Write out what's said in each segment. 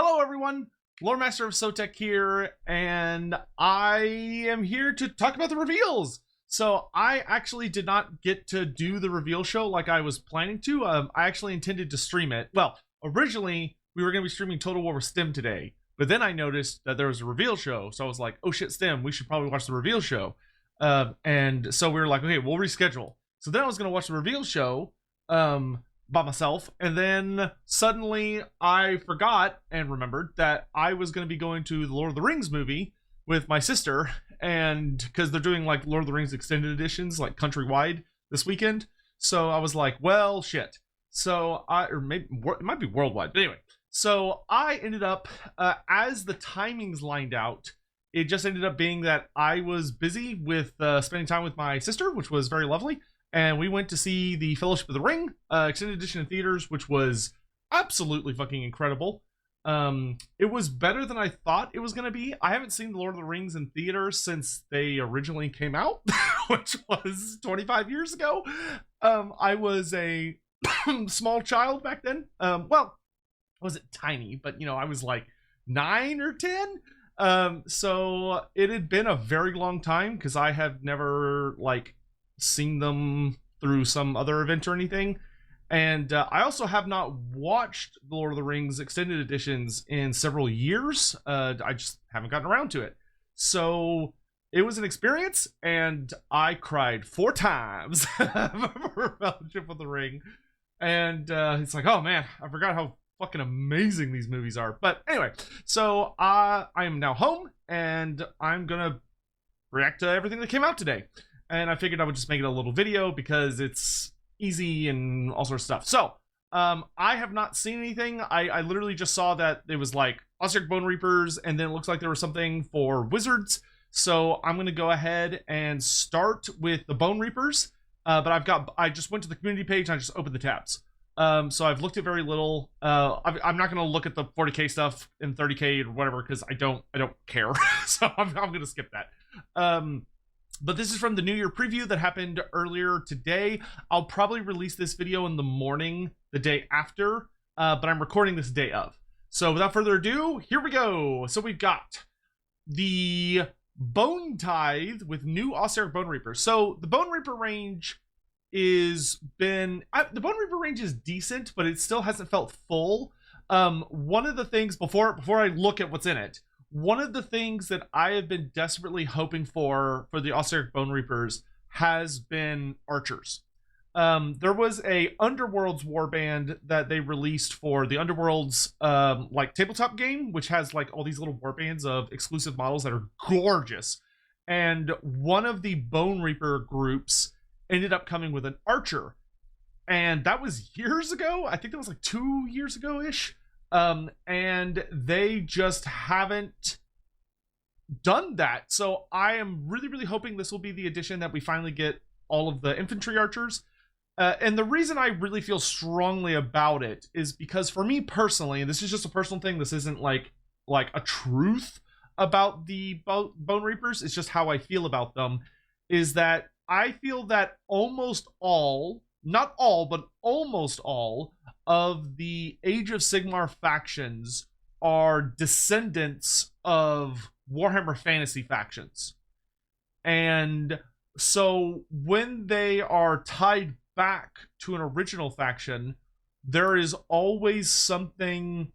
Hello everyone, Loremaster of Sotek here, and I am here to talk about the reveals. So I actually did not get to do the reveal show like I was planning to. I actually intended to stream it. Well, originally we were going to be streaming Total War with Stim today, but then I noticed that there was a reveal show, so I was like, oh shit, Stim, we should probably watch the reveal show. And so we were like, okay, we'll reschedule. So then I was going to watch the reveal show, by myself, and then suddenly I forgot and remembered that I was going to be going to the Lord of the Rings movie with my sister, and because they're doing like Lord of the Rings extended editions like countrywide this weekend, so I was like, well, shit. So or maybe it might be worldwide, but anyway, so I ended up as the timings lined out, it just ended up being that I was busy with spending time with my sister, which was very lovely. And we went to see the Fellowship of the Ring extended edition in theaters, which was absolutely fucking incredible. It was better than I thought it was going to be. I haven't seen the Lord of the Rings in theaters since they originally came out, which was 25 years ago. I was a small child back then. Well, I wasn't tiny, but, you know, I was like 9 or 10. So it had been a very long time because I have never, like, seen them through some other event or anything, and I also have not watched the Lord of the Rings extended editions in several years. I just haven't gotten around to it, so it was an experience, and I cried 4 times for Fellowship of the Ring, and it's like, oh man, I forgot how fucking amazing these movies are. But anyway, so I am now home, and I'm gonna react to everything that came out today. And I figured I would just make it a little video because it's easy and all sorts of stuff. So, I have not seen anything. I literally just saw that it was like Ossiarch Bonereapers, and then it looks like there was something for Wizards. So I'm going to go ahead and start with the Bonereapers. But I just went to the community page and I just opened the tabs. So I've looked at very little. I'm not going to look at the 40k stuff in 30k or whatever because I don't care. So I'm going to skip that. But this is from the New Year preview that happened earlier today. I'll probably release this video in the morning, the day after, but I'm recording this day of. So without further ado, here we go. So we've got the Bone Tithe with new Ossiarch Bonereapers. So the Bonereaper range the Bonereaper range is decent, but it still hasn't felt full. One of the things, before I look at what's in it, one of the things that I have been desperately hoping for the Ossiarch Bonereapers has been archers. There was a Underworlds warband that they released for the Underworlds like tabletop game, which has like all these little warbands of exclusive models that are gorgeous. And one of the Bonereaper groups ended up coming with an archer. And that was years ago. I think that was like 2 years ago-ish. And they just haven't done that. So I am really hoping this will be the edition that we finally get all of the infantry archers. And the reason I really feel strongly about it is because for me personally, and this is just a personal thing, this isn't like a truth about the Bonereapers, it's just how I feel about them, is that I feel that almost all, not all, but almost all of the Age of Sigmar factions are descendants of Warhammer Fantasy factions. And so when they are tied back to an original faction, there is always something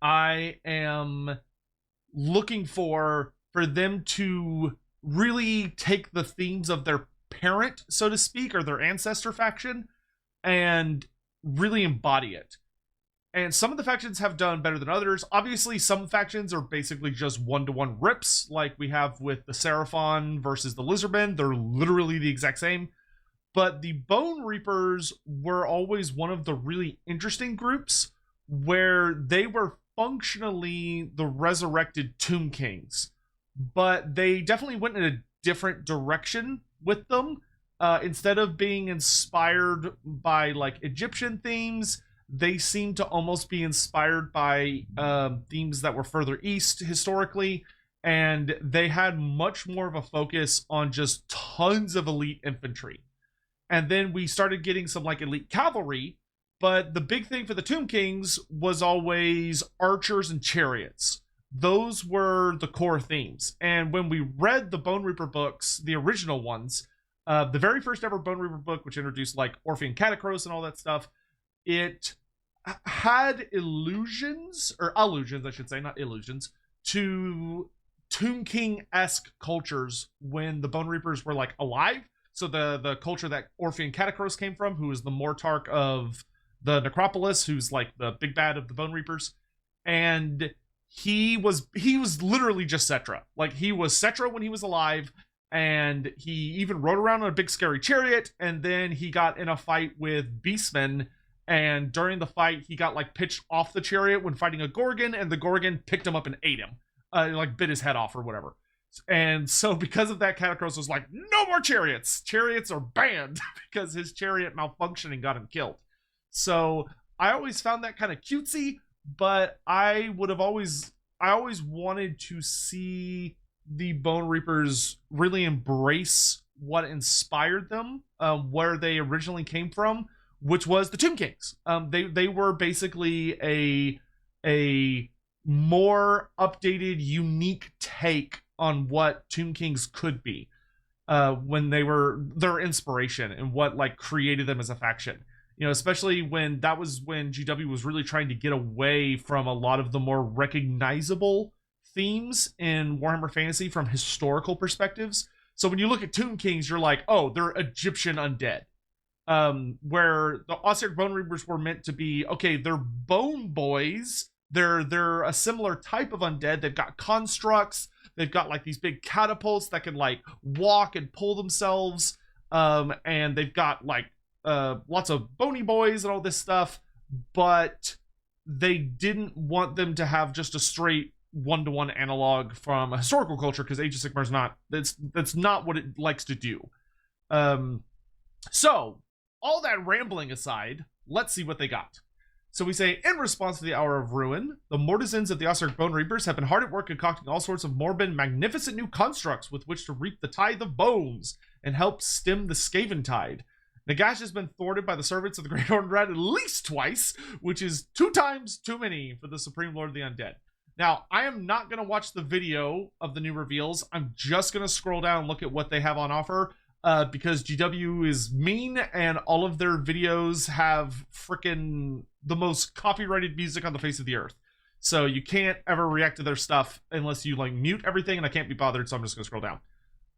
I am looking for them to really take the themes of their parent, so to speak, or their ancestor faction, and really embody it. And some of the factions have done better than others. Obviously, some factions are basically just one-to-one rips, like we have with the Seraphon versus the Lizardmen. They're literally the exact same. But the Bonereapers were always one of the really interesting groups where they were functionally the resurrected Tomb Kings. But they definitely went in a different direction with them. Instead of being inspired by like Egyptian themes, they seem to almost be inspired by themes that were further east historically, and they had much more of a focus on just tons of elite infantry. And then we started getting some like elite cavalry, But the big thing for the Tomb Kings was always archers and chariots. Those were the core themes. And when we read the Bone Reaper books, the original ones, the very first ever Bone Reaper book, which introduced like Orphean Catacross and all that stuff, it had allusions, I should say, not illusions, to Tomb King-esque cultures when the Bone Reapers were like alive. So the culture that Orphean Catacross came from, who is the Mortarch of the Necropolis, who's like the big bad of the Bone Reapers, and he was literally just Cetra. Like, he was Cetra when he was alive, and he even rode around on a big scary chariot, and then he got in a fight with Beastmen, and during the fight he got like pitched off the chariot when fighting a Gorgon, and the Gorgon picked him up and ate him, like bit his head off or whatever. And so because of that, Catacross was like, no more chariots. Chariots are banned because his chariot malfunctioning got him killed. So I always found that kind of cutesy, but I always wanted to see the Bone Reapers really embrace what inspired them, where they originally came from, which was the Tomb Kings. They were basically a more updated, unique take on what Tomb Kings could be, when they were their inspiration and what like created them as a faction. You know, especially when that was when GW was really trying to get away from a lot of the more recognizable themes in Warhammer Fantasy from historical perspectives. So when you look at Tomb Kings, you're like, oh, they're Egyptian undead. Where the Ossiarch Bonereapers were meant to be, okay, they're bone boys. They're a similar type of undead. They've got constructs. They've got like these big catapults that can like walk and pull themselves. And they've got like lots of bony boys and all this stuff, but they didn't want them to have just a straight one-to-one analog from a historical culture, because Age of Sigmar is not, that's not what it likes to do. So all that rambling aside, let's see what they got. So we say, in response to the Hour of Ruin, the Mortisans of the Ossiarch Bonereapers have been hard at work concocting all sorts of morbid, magnificent new constructs with which to reap the tithe of bones and help stem the Skaven tide. Nagash has been thwarted by the servants of the Great Horned Rat at least twice, which is 2 times too many for the Supreme Lord of the Undead. Now, I am not going to watch the video of the new reveals. I'm just going to scroll down and look at what they have on offer, because GW is mean, and all of their videos have frickin' the most copyrighted music on the face of the earth. So you can't ever react to their stuff unless you like mute everything, and I can't be bothered, so I'm just going to scroll down.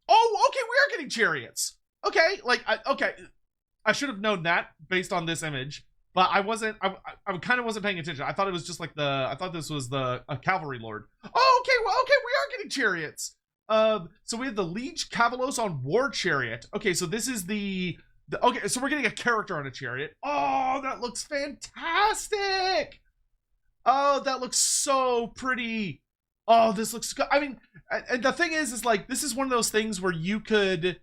Oh, okay, we are getting chariots. Okay, like, okay. I should have known that based on this image, but I kind of wasn't paying attention. I thought it was just like I thought this was a cavalry lord. Oh, okay, well, okay, we are getting chariots. So we have the Liege Cavalos on War Chariot. Okay, so this is okay, so we're getting a character on a chariot. Oh, that looks fantastic. Oh, that looks so pretty. Oh, this looks good. I mean, and the thing is like, this is one of those things where you could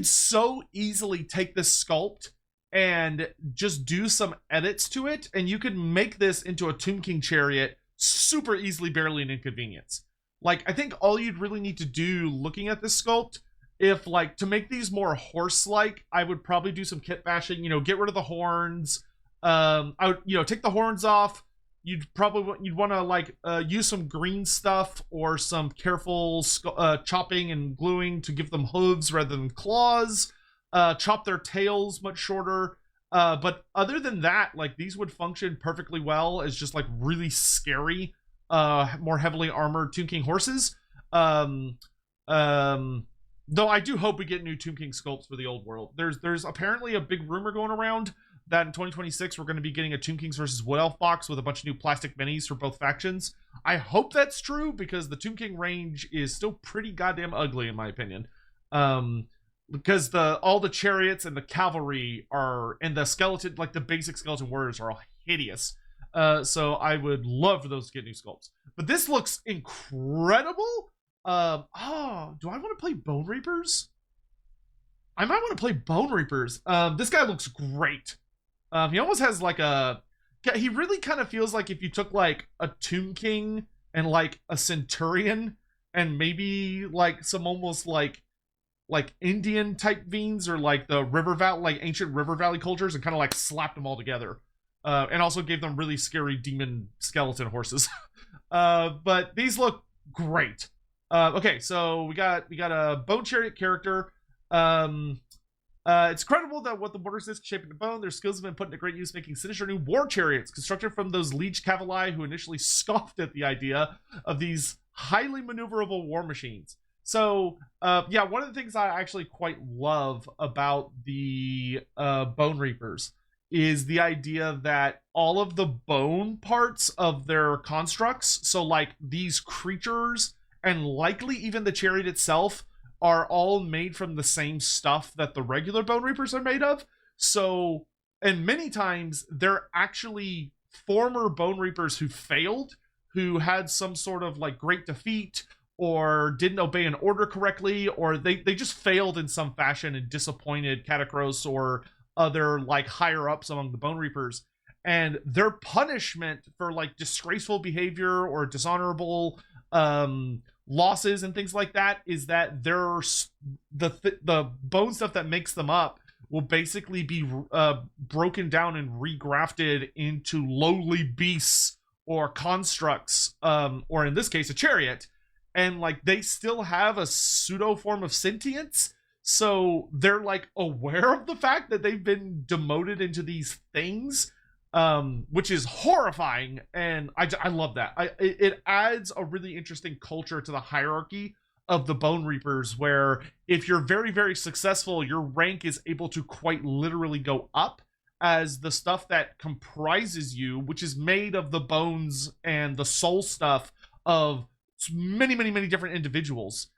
so easily take this sculpt and just do some edits to it, and you could make this into a Tomb King chariot super easily, barely an inconvenience. Like, I think all you'd really need to do looking at this sculpt, if like to make these more horse-like, I would probably do some kit bashing, you know, get rid of the horns. I would, you know, take the horns off. You'd want to like use some green stuff or some careful chopping and gluing to give them hooves rather than claws. Chop their tails much shorter. But other than that, like, these would function perfectly well as just like really scary, more heavily armored Tomb King horses. Though I do hope we get new Tomb King sculpts for the old world. There's apparently a big rumor going around that in 2026 we're going to be getting a Tomb Kings versus Wood Elf box with a bunch of new plastic minis for both factions. I hope that's true, because the Tomb King range is still pretty goddamn ugly in my opinion. Because all the chariots and the cavalry and the skeleton, like the basic skeleton warriors, are all hideous. So I would love for those to get new sculpts. But this looks incredible. Do I want to play Bone Reapers? I might want to play Bone Reapers. This guy looks great. He almost has like he really kind of feels like if you took like a Tomb King and like a Centurion and maybe like some almost like Indian type beings, or like the River Valley, like ancient River Valley cultures, and kind of like slapped them all together. and also gave them really scary demon skeleton horses. But these look great. Okay, so we got a bone chariot character. It's credible that what the borders is shaping the bone, their skills have been put into great use, making sinister new war chariots constructed from those liege cavalier who initially scoffed at the idea of these highly maneuverable war machines. So, yeah, one of the things I actually quite love about the Bonereapers is the idea that all of the bone parts of their constructs, so like these creatures and likely even the chariot itself, are all made from the same stuff that the regular Bonereapers are made of. So, and many times they're actually former Bonereapers who failed, who had some sort of like great defeat, or didn't obey an order correctly, or they just failed in some fashion and disappointed Catacross or other like higher ups among the Bonereapers. And their punishment for like disgraceful behavior or dishonorable losses and things like that is that there's the bone stuff that makes them up will basically be broken down and regrafted into lowly beasts or constructs, or in this case a chariot, and like they still have a pseudo form of sentience, so they're like aware of the fact that they've been demoted into these things, which is horrifying. And I love that. It adds a really interesting culture to the hierarchy of the Bonereapers, where if you're very, very successful, your rank is able to quite literally go up as the stuff that comprises you, which is made of the bones and the soul stuff of many, many, many different individuals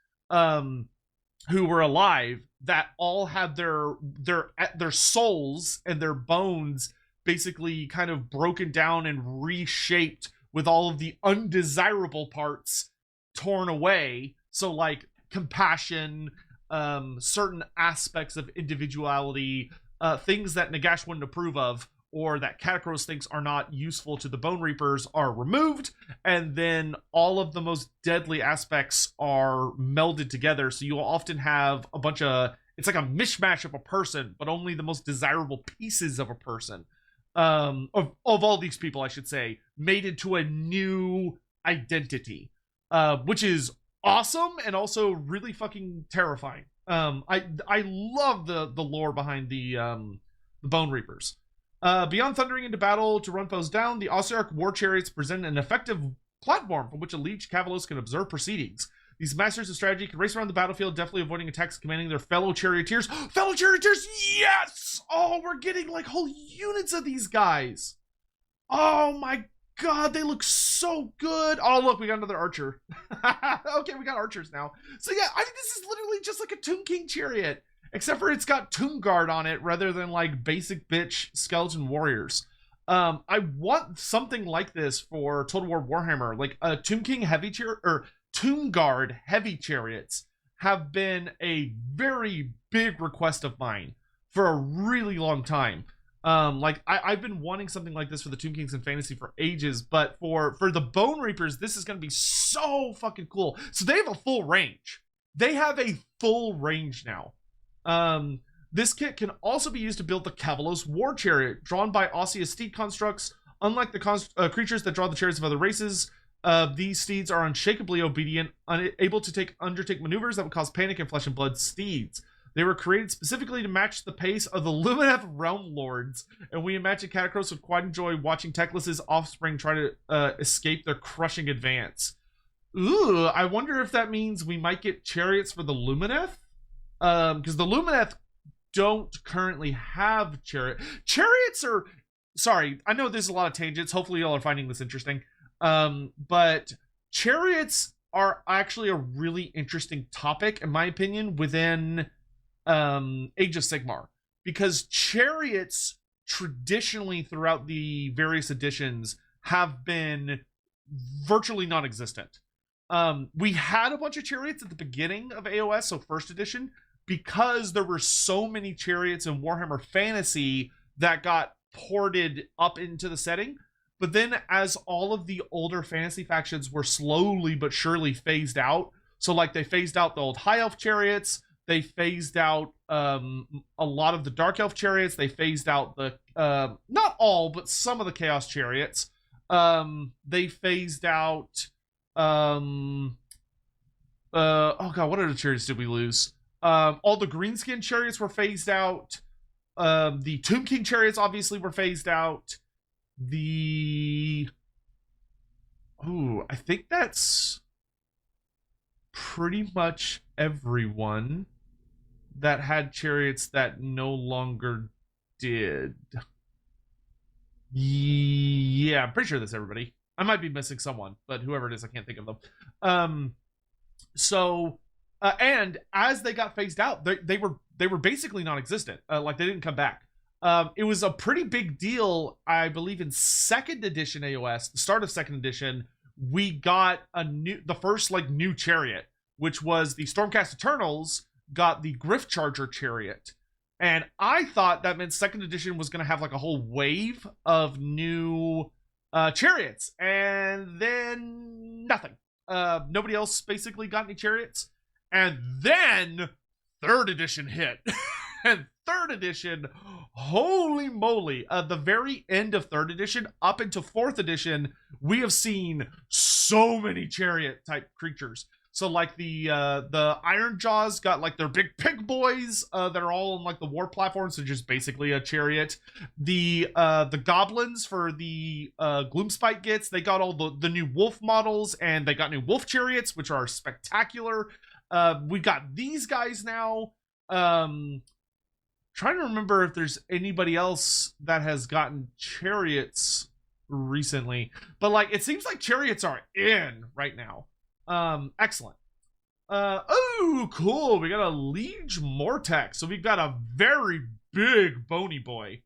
who were alive, that all had their souls and their bones basically kind of broken down and reshaped with all of the undesirable parts torn away. So like compassion, certain aspects of individuality, things that Nagash wouldn't approve of, or that Catacross thinks are not useful to the Bonereapers, are removed, and then all of the most deadly aspects are melded together. So you'll often have a bunch of, it's like a mishmash of a person, but only the most desirable pieces of a person, of all these people, I should say, made into a new identity, which is awesome and also really fucking terrifying. I love the lore behind the Bonereapers. Beyond thundering into battle to run foes down, the Ossiarch war chariots present an effective platform from which a liege cavalier can observe proceedings. These masters of strategy can race around the battlefield, deftly avoiding attacks, commanding their fellow charioteers. Fellow charioteers, yes! Oh, we're getting like whole units of these guys. Oh my god, they look so good. Oh, look, we got another archer. Okay, we got archers now. So yeah, I think this is literally just like a Tomb King chariot, except for it's got Tomb Guard on it rather than like basic bitch skeleton warriors. I want something like this for Total War Warhammer, like a Tomb King heavy chariot, or Tomb Guard heavy chariots have been a very big request of mine for a really long time. Like I've been wanting something like this for the Tomb Kings in fantasy for ages, but for the Bonereapers, this is going to be so fucking cool. So they have a full range. They have a full range now. This kit can also be used to build the Cavalos War Chariot, drawn by Osseous steed constructs. Unlike the creatures that draw the chariots of other races, these steeds are unshakably obedient, unable to undertake maneuvers that would cause panic in flesh and blood steeds. They were created specifically to match the pace of the Lumineth Realm Lords, and we imagine Catacross would quite enjoy watching Teclis's offspring try to escape their crushing advance. Ooh, I wonder if that means we might get chariots for the Lumineth? Because the Lumineth don't currently have chariots are, sorry, I know there's a lot of tangents, hopefully y'all are finding this interesting, but chariots are actually a really interesting topic, in my opinion, within Age of Sigmar, because chariots traditionally throughout the various editions have been virtually non-existent. We had a bunch of chariots at the beginning of AOS, so first edition, because there were so many chariots in Warhammer Fantasy that got ported up into the setting. But then as all of the older fantasy factions were slowly but surely phased out, so like they phased out the old High Elf chariots, they phased out a lot of the Dark Elf chariots, they phased out the not all, but some of the Chaos Chariots. They phased out, oh god, what other chariots did we lose? All the Greenskin Chariots were phased out. The Tomb King Chariots obviously were phased out. I think that's pretty much everyone that had chariots that no longer did. Yeah, I'm pretty sure that's everybody. I might be missing someone, but whoever it is, I can't think of them. And as they got phased out, they were basically non-existent. Like, they didn't come back. It was a pretty big deal, I believe, in 2nd edition AOS, the start of 2nd edition. We got the first like new chariot, which was the Stormcast Eternals got the Griff Charger chariot. And I thought that meant 2nd edition was going to have like a whole wave of new chariots. And then nothing. Nobody else basically got any chariots. And then 3rd edition hit. And 3rd edition, holy moly, the very end of 3rd edition up into 4th edition, we have seen so many chariot type creatures. So like the Iron Jaws got like their big pig boys that are all on like the war platform, so just basically a chariot. The goblins for the Gloomspite Gits, they got all the new wolf models, and they got new wolf chariots, which are spectacular. We got these guys now. Trying to remember if there's anybody else that has gotten chariots recently, but like it seems like chariots are in right now. Excellent. Oh, cool. We got a Liege Mortek, so we've got a very big bony boy.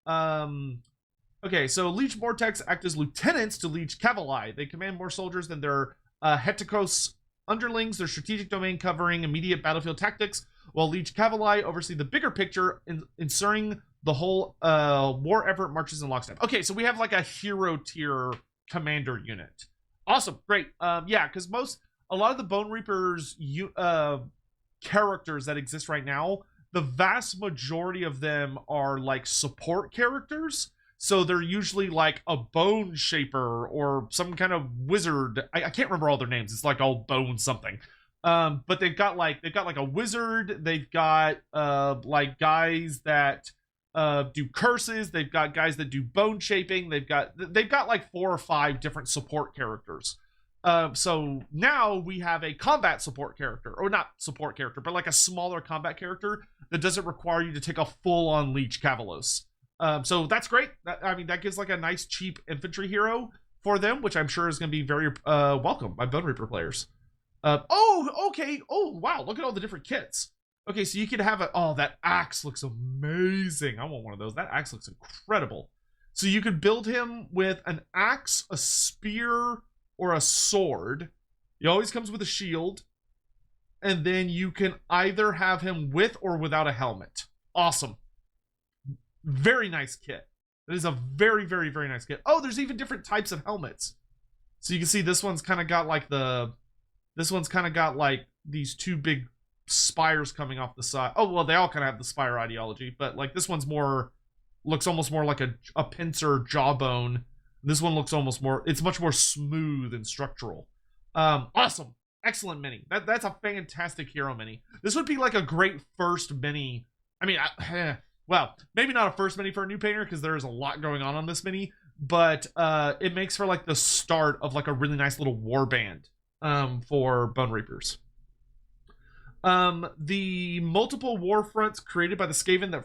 Okay, so Liege Morteks act as lieutenants to Liege Cavalier. They command more soldiers than their Hetikos underlings. Their strategic domain covering immediate battlefield tactics, while Liege Cavalier oversee the bigger picture, ensuring the whole war effort marches in lockstep. Okay, so we have like a hero tier commander unit. Awesome, great. Yeah, because a lot of the Bone Reapers characters that exist right now, the vast majority of them are like support characters. So they're usually like a bone shaper or some kind of wizard. I can't remember all their names. It's like all bone something. But they've got like a wizard. They've got like guys that do curses. They've got guys that do bone shaping. They've got like 4 or 5 different support characters. So now we have a combat support character, or not support character, but like a smaller combat character that doesn't require you to take a full-on Liege Cavalos. So that's great. That gives like a nice cheap infantry hero for them, which I'm sure is going to be very welcome by Bone Reaper players. Oh, okay. Oh, wow. Look at all the different kits. Okay, so you could have that axe looks amazing. I want one of those. That axe looks incredible. So you could build him with an axe, a spear, or a sword. He always comes with a shield. And then you can either have him with or without a helmet. Awesome. Very nice kit. That is a very, very, very nice kit. Oh, there's even different types of helmets. So you can see this one's kind of got like these 2 big spires coming off the side. Oh, well, they all kind of have the spire ideology, but like this one's looks almost more like a pincer jawbone. This one looks it's much more smooth and structural. Awesome. Excellent mini. That's a fantastic hero mini. This would be like a great first mini. I mean, well, maybe not a first mini for a new painter because there is a lot going on this mini, but it makes for like the start of like a really nice little war band for Bone Reapers. The multiple war fronts created by the Skaven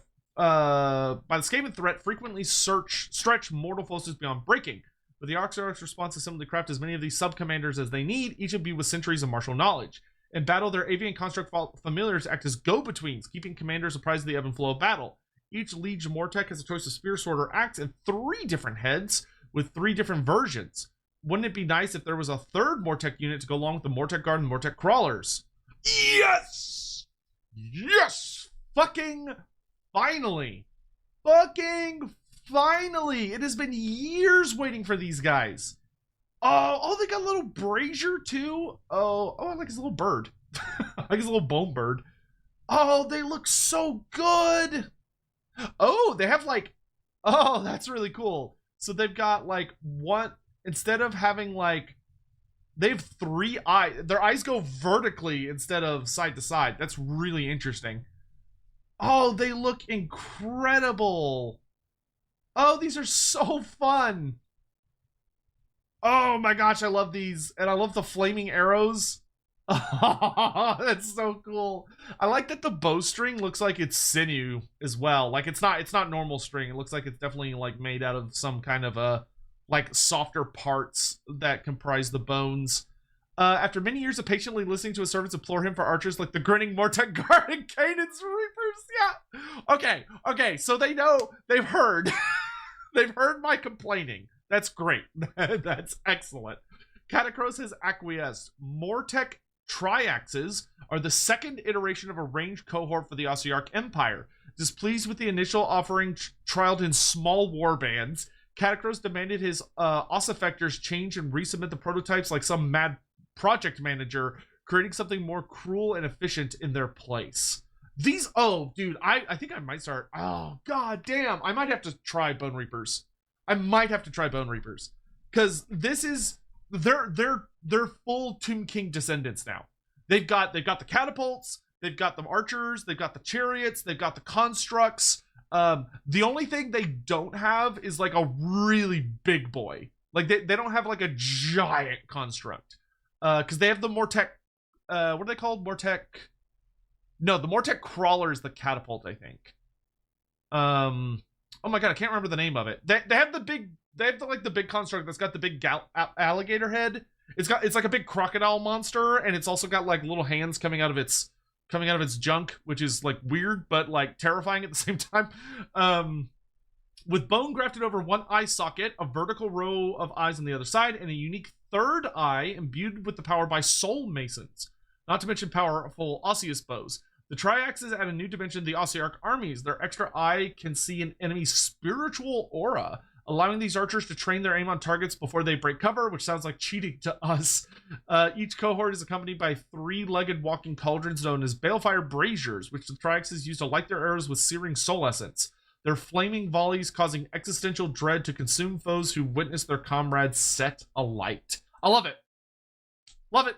threat frequently stretch mortal forces beyond breaking. With the Ossiarch's response is simply craft as many of these sub-commanders as they need, each of you with centuries of martial knowledge. In battle, their avian construct familiars act as go-betweens, keeping commanders apprised of the ebb and flow of battle. Each Liege Mortek has a choice of spear, sword, or axe, and 3 different heads with 3 different versions. Wouldn't it be nice if there was a 3rd Mortek unit to go along with the Mortek Guard and Mortek Crawlers? Yes! Yes! Fucking finally! Fucking finally! It has been years waiting for these guys. Oh, they got a little brazier too. Oh, I like his little bird. I like his little bone bird. Oh, they look so good. Oh, they have like Oh, that's really cool. So they've got like one, instead of having like, they have 3 eyes. Their eyes go vertically instead of side to side. That's really interesting. Oh, they look incredible. Oh, these are so fun. Oh my gosh, I love these. And I love the flaming arrows. Oh, that's so cool. I like that the bowstring looks like it's sinew as well. Like it's not normal string. It looks like it's definitely like made out of some kind of a like softer parts that comprise the bones. After many years of patiently listening to his servants implore him for archers like the grinning Mortek Guard and Canaan's Reapers. Yeah. Okay. So they know, they've heard. They've heard my complaining. That's great. That's excellent. Catacros has acquiesced. Mortek Triaxes are the second iteration of a ranged cohort for the Ossiarch Empire. Displeased with the initial offering trialed in small war bands, Catacros demanded his ossifectors change and resubmit the prototypes like some mad project manager, creating something more cruel and efficient in their place. These, oh, dude, I think I might start, oh, god damn, I might have to try Bonereapers. I might have to try Bonereapers. Because this is, they're full Tomb King descendants now. They've got the catapults, they've got the archers, they've got the chariots, they've got the constructs. The only thing they don't have is like a really big boy. Like they don't have like a giant construct. Because they have the Mortek, what are they called? Mortek, no, the Mortek Crawler is the catapult, I think. Oh my god, I can't remember the name of it. They have the big, they have the big construct that's got the big alligator head. It's like a big crocodile monster, and it's also got like little hands coming out of its junk, which is like weird but like terrifying at the same time. With bone grafted over one eye socket, a vertical row of eyes on the other side, and a unique third eye imbued with the power by soul masons, not to mention powerful osseous bows. The Triaxes add a new dimension to the Ossiarch armies. Their extra eye can see an enemy's spiritual aura, allowing these archers to train their aim on targets before they break cover, which sounds like cheating to us. Each cohort is accompanied by 3-legged walking cauldrons known as balefire braziers, which the Triaxes use to light their arrows with searing soul essence. Their flaming volleys causing existential dread to consume foes who witness their comrades set alight. I love it. Love it.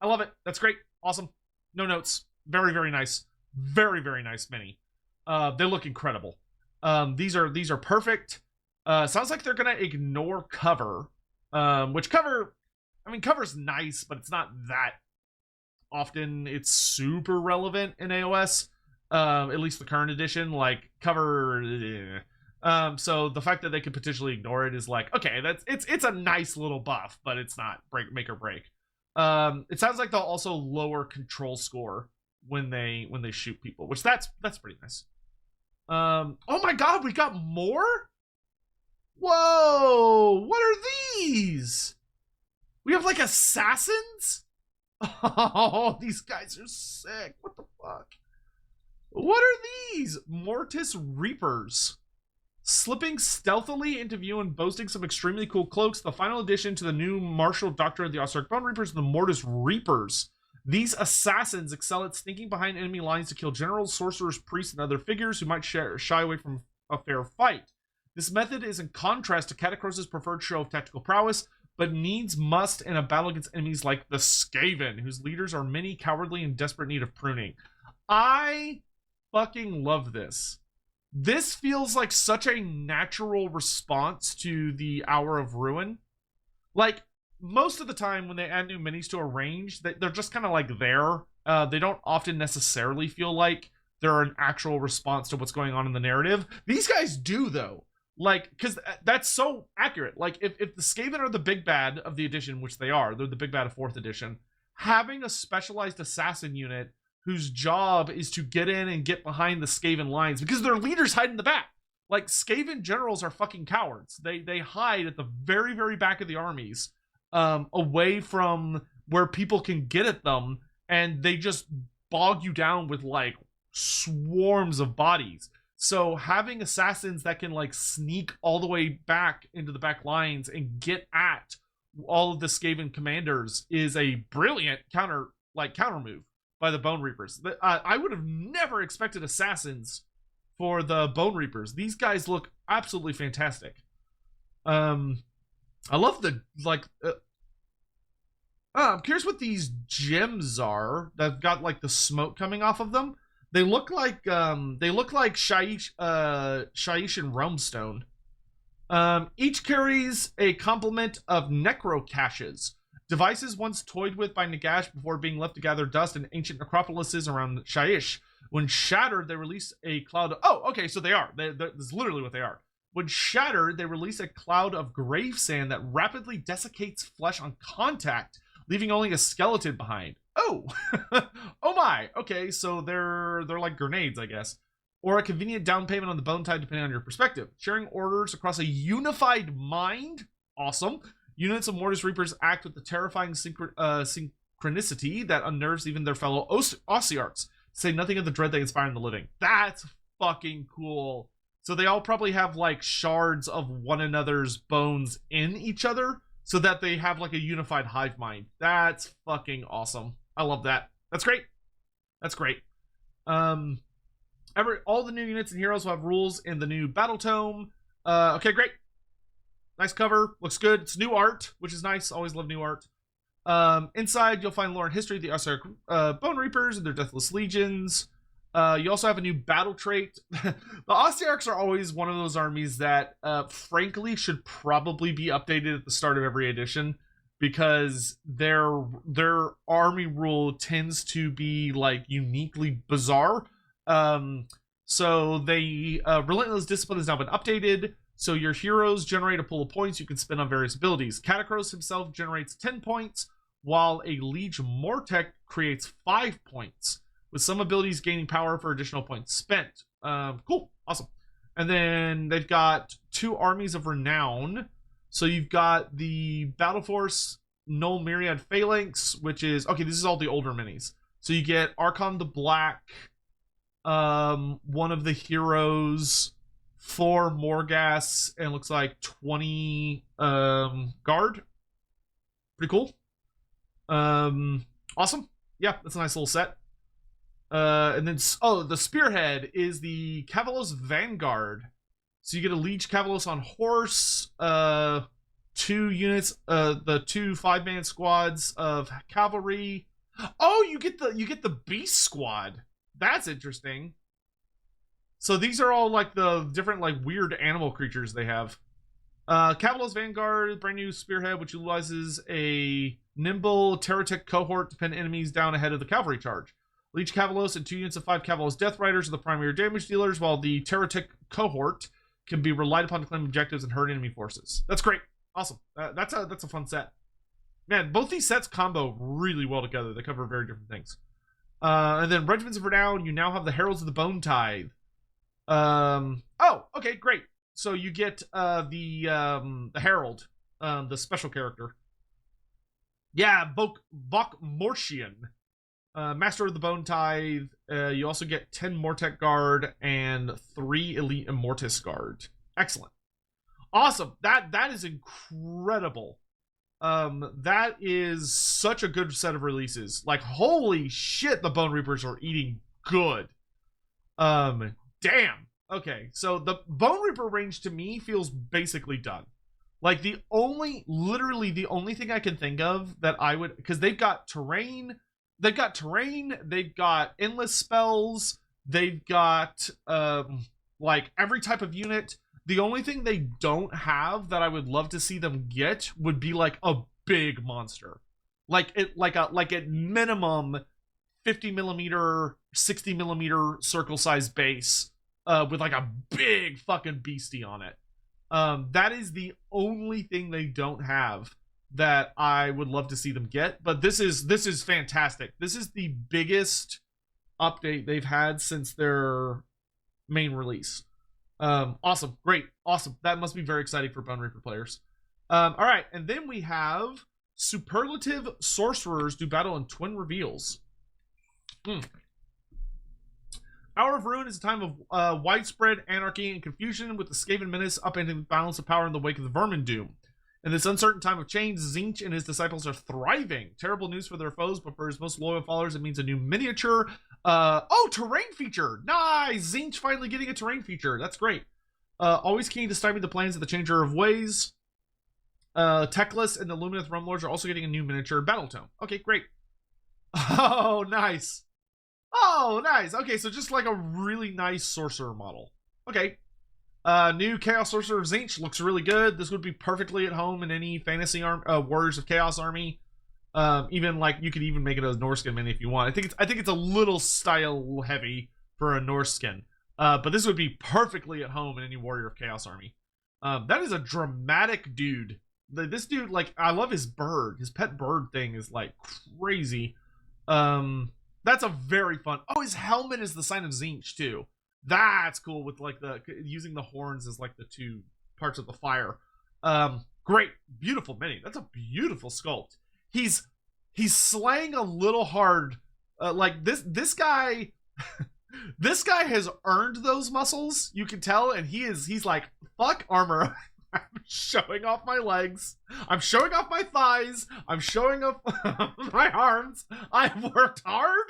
I love it. That's great. Awesome. No notes. Very, very nice. Very, very nice mini. They look incredible. These are perfect. Sounds like they're gonna ignore cover. Which cover, I mean, cover's nice, but it's not that often it's super relevant in AOS. At least the current edition, like cover. So the fact that they could potentially ignore it is like, okay, it's a nice little buff, but it's not make or break. It sounds like they'll also lower control score when they shoot people, which that's pretty nice. Oh my god, we got more? Whoa, what are these? We have like assassins? Oh, these guys are sick. What the fuck? What are these? Mortis Reapers. Slipping stealthily into view and boasting some extremely cool cloaks, the final addition to the new martial doctrine of the Ossiarch Bonereapers, the Mortis Reapers. These assassins excel at sneaking behind enemy lines to kill generals, sorcerers, priests, and other figures who might shy away from a fair fight. This method is in contrast to Catacros' preferred show of tactical prowess, but needs must in a battle against enemies like the Skaven, whose leaders are many, cowardly, and desperate need of pruning. I fucking love this. This feels like such a natural response to the Hour of Ruin. Like, most of the time when they add new minis to a range, they're just kind of like there. They don't often necessarily feel like they're an actual response to what's going on in the narrative. These guys do, though. Like, because that's so accurate. Like, if the Skaven are the big bad of the edition, which they are, they're the big bad of 4th edition, having a specialized assassin unit whose job is to get in and get behind the Skaven lines, because their leaders hide in the back. Like, Skaven generals are fucking cowards. They hide at the very, very back of the armies, away from where people can get at them, and they just bog you down with, like, swarms of bodies. So having assassins that can like sneak all the way back into the back lines and get at all of the Skaven commanders is a brilliant counter move by the Bonereapers. I would have never expected assassins for the Bonereapers. These guys look absolutely fantastic. I love the I'm curious what these gems are that've got like the smoke coming off of them. They look like Shaiish and Realmstone. Each carries a complement of necro caches, devices once toyed with by Nagash before being left to gather dust in ancient necropolises around Shaiish. When shattered, they release a cloud of... Oh, okay, so they are. This is literally what they are. When shattered, they release a cloud of grave sand that rapidly desiccates flesh on contact, leaving only a skeleton behind. Oh! Oh my! Okay, so they're like grenades, I guess. Or a convenient down payment on the bone tide, depending on your perspective. Sharing orders across a unified mind. Awesome. Units of Mortis Reapers act with the terrifying synchronicity that unnerves even their fellow Ossiarchs. Say nothing of the dread they inspire in the living. That's fucking cool. So they all probably have like shards of one another's bones in each other so that they have like a unified hive mind. That's fucking awesome. I love that. That's great. That's great. All the new units and heroes will have rules in the new battle tome. Okay, great. Nice cover. Looks good. It's new art, which is nice. Always love new art. Inside, you'll find lore and history of the Ossiarch Bonereapers and their Deathless Legions. You also have a new battle trait. The Ossiarchs are always one of those armies that, frankly, should probably be updated at the start of every edition, because their army rule tends to be like uniquely bizarre. So they Relentless Discipline has now been updated. So your heroes generate a pool of points you can spend on various abilities. Catacross himself generates 10 points, while a Liege Mortek creates 5 points, with some abilities gaining power for additional points spent. Cool. Awesome. And then they've got 2 armies of renown. So you've got the Battle Force Null Myriad Phalanx, which is... Okay, this is all the older minis. So you get Archon the Black, one of the heroes, 4 Morghast, and looks like 20 guard. Pretty cool. Awesome. Yeah, that's a nice little set. And then, the Spearhead is the Cavalos Vanguard. So you get a Liege Cavalos on horse, 2 units, the 2 5-man squads of cavalry. Oh, you get the Beast Squad. That's interesting. So these are all like the different like weird animal creatures they have. Cavalos Vanguard, brand new Spearhead, which utilizes a nimble Terratech cohort to pin enemies down ahead of the cavalry charge. Liege Cavalos and 2 units of 5 Cavalos Death Riders are the primary damage dealers, while the Terratech cohort can be relied upon to claim objectives and hurt enemy forces. That's great. Awesome. That's a fun set. Man, both these sets combo really well together. They cover very different things. And then Regiments of Renown, you now have the Heralds of the Bone Tithe. Oh, okay, great. So you get the Herald, the special character. Yeah, Bok Mortian, Master of the Bone Tithe. You also get 10 Mortek Guard and 3 Elite Immortis Guard. Excellent. Awesome. That is incredible. That is such a good set of releases. Like, holy shit, the Bonereapers are eating good. Damn. Okay, so the Bonereaper range to me feels basically done. Like, literally the only thing I can think of that I would, because they've got terrain, they've got endless spells, they've got, like, every type of unit. The only thing they don't have that I would love to see them get would be, like, a big monster. Like at minimum 50 millimeter, 60 millimeter circle size base, with like a big fucking beastie on it. That is the only thing they don't have that I would love to see them get. But this is fantastic. This is the biggest update they've had since their main release. Awesome, great, awesome. That must be very exciting for Bonereaper players. All right, and then we have Superlative Sorcerers do battle in twin reveals. Hour of Ruin is a time of widespread anarchy and confusion, with the Skaven menace upending the balance of power in the wake of the Vermin Doom. In this uncertain time of change, Tzeentch and his disciples are thriving. Terrible news for their foes, but for his most loyal followers, it means a new miniature. Terrain feature! Nice! Tzeentch finally getting a terrain feature. That's great. Always keen to stymie the plans of the Changer of Ways. Teclis and the Lumineth Realm Lords are also getting a new miniature battle tome. Okay, great. Oh, nice. Oh, nice. Okay, so just like a really nice sorcerer model. Okay. New Chaos Sorcerer Tzeentch looks really good. This would be perfectly at home in any fantasy Warriors of Chaos army. Even like you could even make it a Norse skin mini if you want. I think it's a little style heavy for a Norse skin. But this would be perfectly at home in any Warrior of Chaos army. That is a dramatic dude. This dude, like, I love his bird. His pet bird thing is like crazy. That's a very fun. Oh, his helmet is the sign of Tzeentch too. That's cool with like the using the horns as like the two parts of the fire. Great, beautiful mini. That's a beautiful sculpt. He's slaying a little hard. Like this guy. This guy has earned those muscles, you can tell, and he's like, fuck armor. I'm showing off my legs. I'm showing off my thighs. I'm showing off my arms. I've worked hard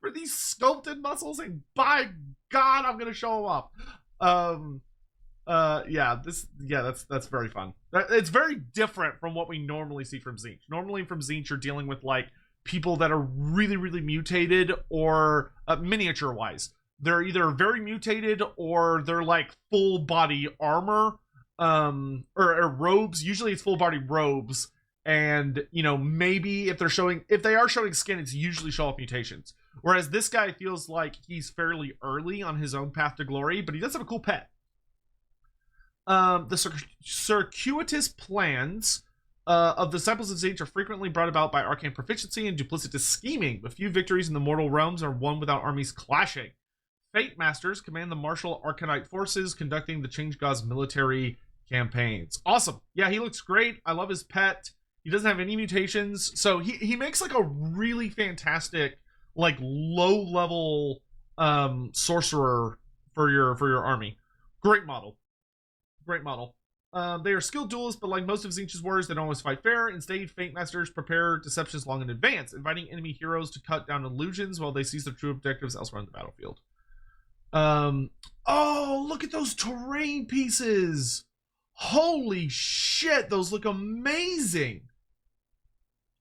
for these sculpted muscles, and by God, I'm gonna show them off. That's very fun. It's very different from what we normally see from Tzeentch. Normally from Tzeentch, you're dealing with like people that are really, really mutated or miniature wise. They're either very mutated or they're like full body armor, or robes. Usually it's full body robes. And, you know, maybe if they are showing skin, it's usually show off mutations. Whereas this guy feels like he's fairly early on his own path to glory, but he does have a cool pet. The circuitous plans of the disciples of Tzeentch are frequently brought about by arcane proficiency and duplicitous scheming, but few victories in the mortal realms are won without armies clashing. Fate Masters command the martial Arcanite forces, conducting the Change God's military campaigns. Awesome. Yeah, he looks great. I love his pet. He doesn't have any mutations, so he makes like a really fantastic, like low-level sorcerer for your army. Great model. Great model. They are skilled duelists, but like most of Tzeentch's warriors, they don't always fight fair. Instead, Fate Masters prepare deceptions long in advance, inviting enemy heroes to cut down illusions while they seize their true objectives elsewhere on the battlefield. Oh, look at those terrain pieces! Holy shit, those look amazing!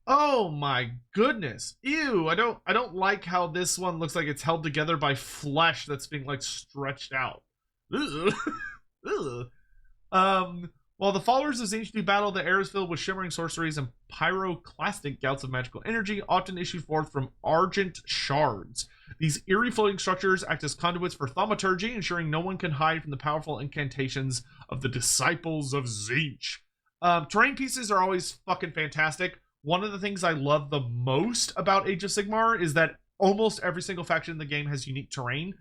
Oh my goodness. Ew, I don't like how this one looks like it's held together by flesh that's being like stretched out. Ugh. Ugh. While the followers of Tzeentch do battle, the air is filled with shimmering sorceries and pyroclastic gouts of magical energy, often issued forth from argent shards. These eerie floating structures act as conduits for thaumaturgy, ensuring no one can hide from the powerful incantations of the disciples of Tzeentch. Terrain pieces are always fucking fantastic. One of the things I love the most about Age of Sigmar is that almost every single faction in the game has unique terrain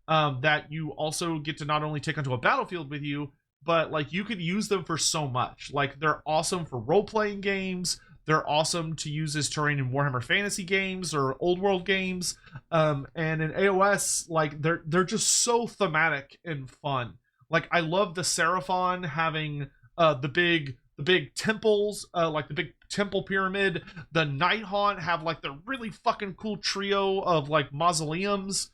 that you also get to not only take onto a battlefield with you, but like you could use them for so much. Like they're awesome for role-playing games. They're awesome to use as terrain in Warhammer Fantasy games or old world games. And in AOS, like they're just so thematic and fun. Like I love the Seraphon having the big temples, like the big temple pyramid. The Nighthaunt have like the really fucking cool trio of like mausoleums.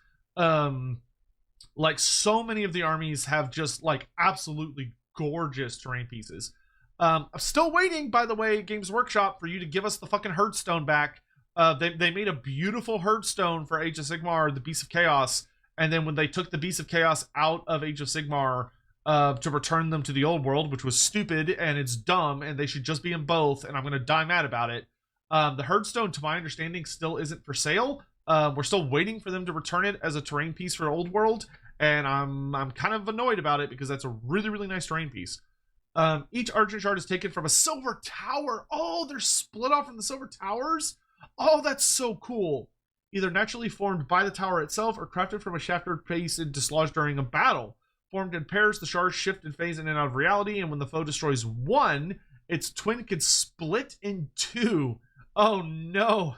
Like so many of the armies have just like absolutely gorgeous terrain pieces. I'm still waiting, by the way, Games Workshop, for you to give us the fucking Herdstone back. They made a beautiful Herdstone for Age of Sigmar, the Beasts of Chaos, and then when they took the Beasts of Chaos out of Age of Sigmar to return them to the old world, which was stupid and it's dumb, and they should just be in both, and I'm gonna die mad about it. The Herdstone, to my understanding, still isn't for sale. We're still waiting for them to return it as a terrain piece for Old World, and I'm kind of annoyed about it because that's a really, really nice terrain piece. Each argent shard is taken from a silver tower. Oh, they're split off from the silver towers? Oh, that's so cool. Either naturally formed by the tower itself or crafted from a shafted piece and dislodged during a battle. Formed in pairs, the shards shift and phase in and out of reality, and when the foe destroys one, its twin can split in two. Oh no.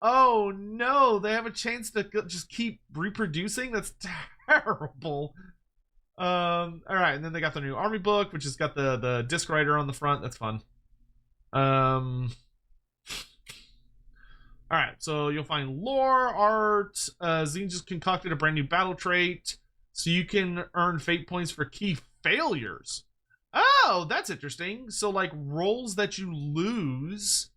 Oh no, they have a chance to just keep reproducing? That's terrible. All right, and then they got the new army book, which has got the disc writer on the front. That's fun. All right, so you'll find lore, art. Tzeentch just concocted a brand new battle trait, so you can earn fate points for key failures. Oh, that's interesting. So like rolls that you lose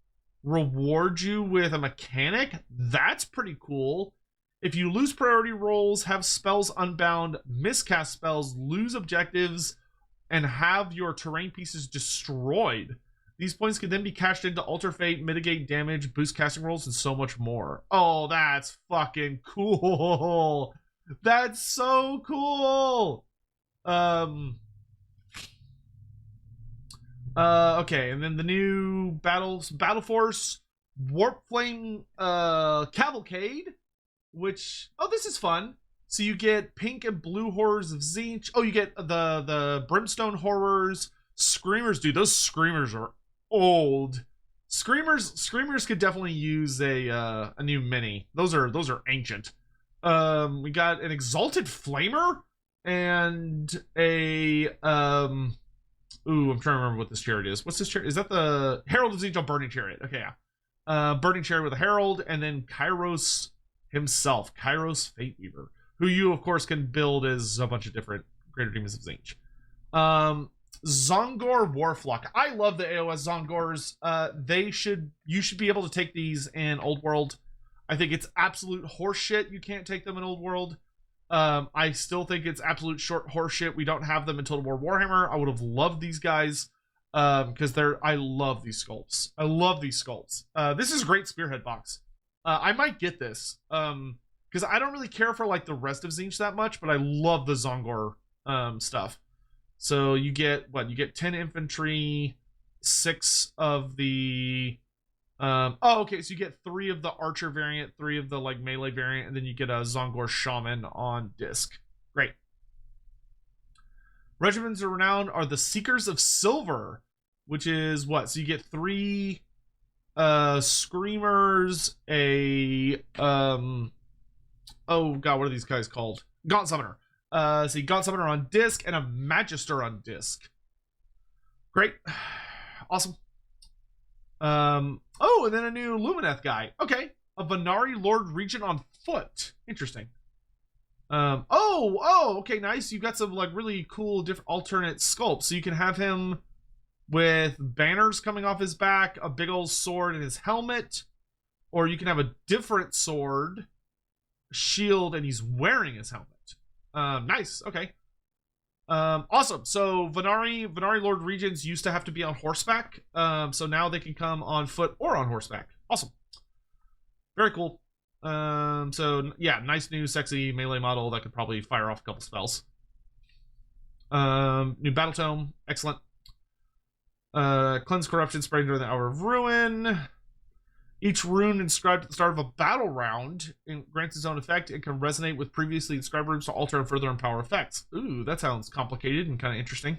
reward you with a mechanic. That's pretty cool. If you lose priority rolls, have spells unbound, miscast spells, lose objectives, and have your terrain pieces destroyed, these points can then be cashed into Alter Fate, mitigate damage, boost casting rolls, and so much more. Oh, that's fucking cool. That's so cool. Okay, and then the new Battle Force Warp Flame Cavalcade, which, oh, this is fun. So you get pink and blue horrors of Tzeentch. Oh, you get the brimstone horrors, screamers. Dude, those screamers are old. Screamers could definitely use a new mini. Those are ancient. We got an exalted flamer and a ooh, I'm trying to remember what this chariot is. What's this chariot? Is that the Herald of Tzeentch? Burning Chariot. Okay, yeah. Burning Chariot with a Herald, and then Kairos himself, Kairos Fateweaver, who you, of course, can build as a bunch of different Greater Demons of Tzeentch. Zongor Warflock. I love the AOS Zongors. You should be able to take these in Old World. I think it's absolute horseshit you can't take them in Old World. I still think it's absolute short horseshit we don't have them in Total War Warhammer. I would have loved these guys because I love these sculpts. I love these sculpts. This is a great Spearhead box. I might get this because I don't really care for like the rest of Tzeentch that much, but I love the Zongor stuff. So you get what? You get 10 infantry, 6 of the oh, okay, so you get 3 of the archer variant, 3 of the like melee variant, and then you get a Zongor shaman on disc. Great. Regiments of Renown are the Seekers of Silver, which is what? So you get 3 screamers, a oh god, what are these guys called? Gaunt Summoner. So you Gaunt Summoner on disc and a Magister on disc. Great. Awesome. Oh, and then a new Lumineth guy. Okay. A Venari Lord Regent on foot. Interesting. Okay, nice. You've got some like really cool different alternate sculpts. So you can have him with banners coming off his back, a big old sword and his helmet, or you can have a different sword, shield, and he's wearing his helmet. Nice. Okay. Awesome. So Venari Lord Regents used to have to be on horseback. So now they can come on foot or on horseback. Awesome. Very cool. So yeah, nice new sexy melee model that could probably fire off a couple spells. New battle tome. Excellent. Cleanse corruption spreading during the hour of ruin. Each rune inscribed at the start of a battle round grants its own effect and can resonate with previously inscribed runes to alter and further empower effects. Ooh, that sounds complicated and kind of interesting.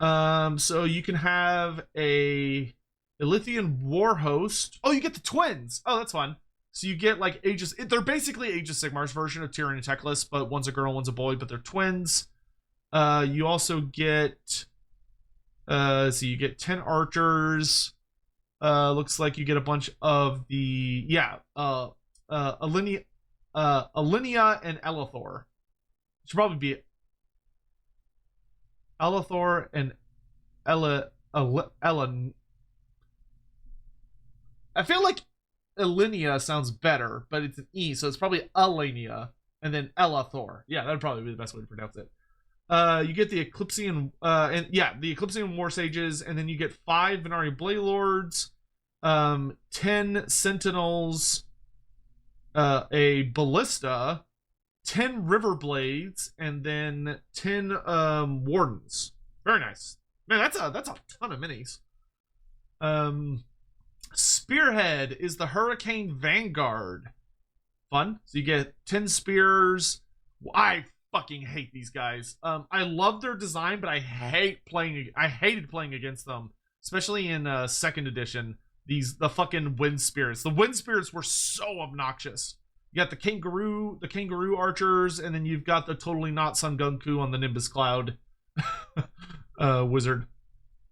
So you can have a Elythian war host. Oh, you get the twins. Oh, that's fun. So you get like Aegis. They're basically Aegis Sigmar's version of Tyrion and Teclis, but one's a girl, one's a boy, but they're twins. You also get so you get 10 archers. Looks like you get a bunch of the Alinea and Elithor. Should probably be Elithor and Ellen. I feel like Alinea sounds better, but it's an E, so it's probably Alinea and then Elithor. Yeah, that'd probably be the best way to pronounce it. You get the Eclipsean, the Eclipsean War Sages, and then you get 5 Venari Blade Lords, 10 Sentinels, a Ballista, 10 River Blades, and then 10 Wardens. Very nice. Man, that's a ton of minis. Spearhead is the Hurricane Vanguard. Fun. So you get 10 spears. I fucking hate these guys. I love their design, but I hated playing against them, especially in 2nd edition. The fucking wind spirits. The wind spirits were so obnoxious. You got the kangaroo archers, and then you've got the totally not Sun Gunku on the Nimbus Cloud wizard.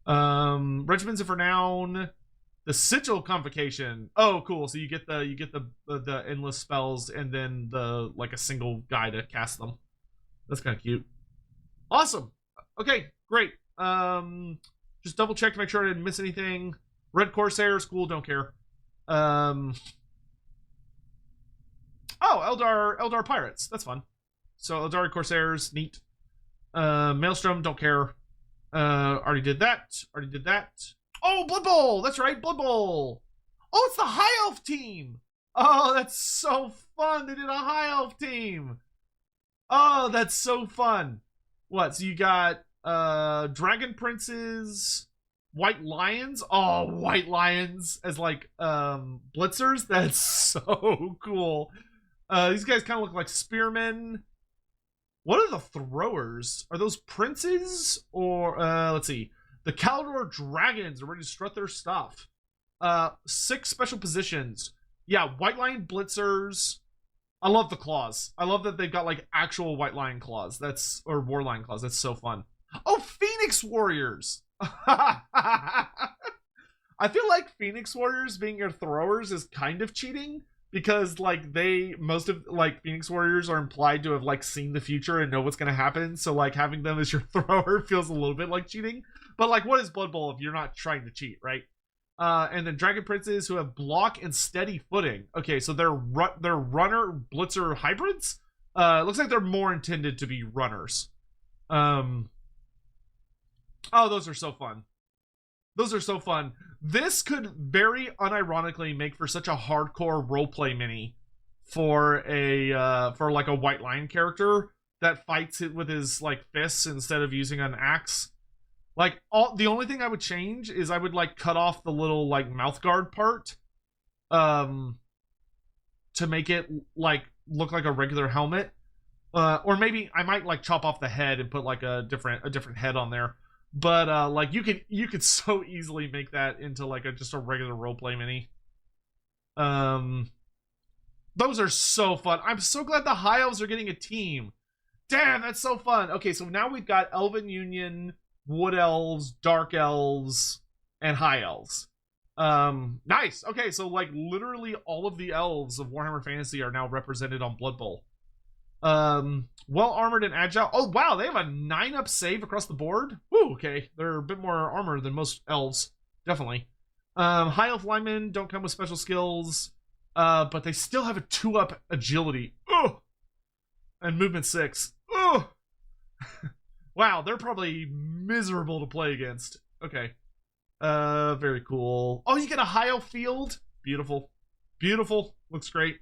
Regiments of Renown, the Sigil Convocation. Oh, cool. So you get the endless spells, and then the like a single guy to cast them. That's kind of cute. Awesome. Okay, great. Just double check to make sure I didn't miss anything. Red Corsairs, cool, don't care. Oh, Eldar Pirates, that's fun. So Eldari Corsairs, neat. Maelstrom, don't care. Already did that. Oh, Blood Bowl, that's right, Blood Bowl. Oh, it's the High Elf team. Oh, that's so fun. They did a High Elf team. Oh, that's so fun. What? So you got Dragon Princes, White Lions. Oh, White Lions as like blitzers. That's so cool. These guys kind of look like spearmen. What are the throwers? Are those princes or let's see. The Caldor Dragons are ready to strut their stuff. 6 special positions. Yeah, White Lion blitzers. I love the claws. I love that they've got like actual White Lion claws. Or War Lion claws. That's so fun. Oh, Phoenix Warriors. I feel like Phoenix Warriors being your throwers is kind of cheating because like most of like Phoenix Warriors are implied to have like seen the future and know what's going to happen. So like having them as your thrower feels a little bit like cheating. But like, what is Blood Bowl if you're not trying to cheat, right? And then Dragon Princes who have block and steady footing. Okay, so they're runner blitzer hybrids. It looks like they're more intended to be runners. Oh, those are so fun. Those are so fun. This could very unironically make for such a hardcore roleplay mini for like a White Lion character that fights it with his like fists instead of using an axe. Like the only thing I would change is I would like cut off the little like mouth guard part, to make it like look like a regular helmet, or maybe I might like chop off the head and put like a different head on there. But like you could so easily make that into like just a regular roleplay mini. Those are so fun. I'm so glad the High Elves are getting a team. Damn, that's so fun. Okay, so now we've got Elven Union, Wood Elves, Dark Elves, and High Elves. Nice. Okay, so like literally all of the elves of Warhammer Fantasy are now represented on Blood Bowl. Well armored and agile. Oh wow, they have a 9-up save across the board. Woo, okay. They're a bit more armor than most elves, definitely. High elf linemen don't come with special skills, but they still have a 2-up agility. Oh, and movement 6. Oh. Wow, they're probably miserable to play against. Okay. Very cool. Oh, you get a high elf field. Beautiful. Beautiful. Looks great.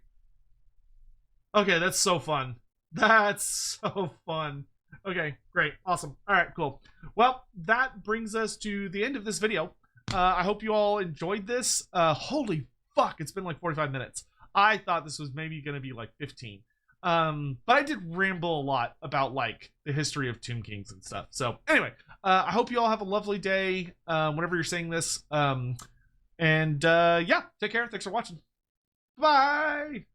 Okay, that's so fun. That's so fun. Okay, great. Awesome. All right, cool. Well, that brings us to the end of this video. I hope you all enjoyed this. Holy fuck, it's been like 45 minutes. I thought this was maybe going to be like 15. But I did ramble a lot about like the history of Tomb Kings and stuff. So anyway, I hope you all have a lovely day whenever you're seeing this. Yeah, take care. Thanks for watching. Bye.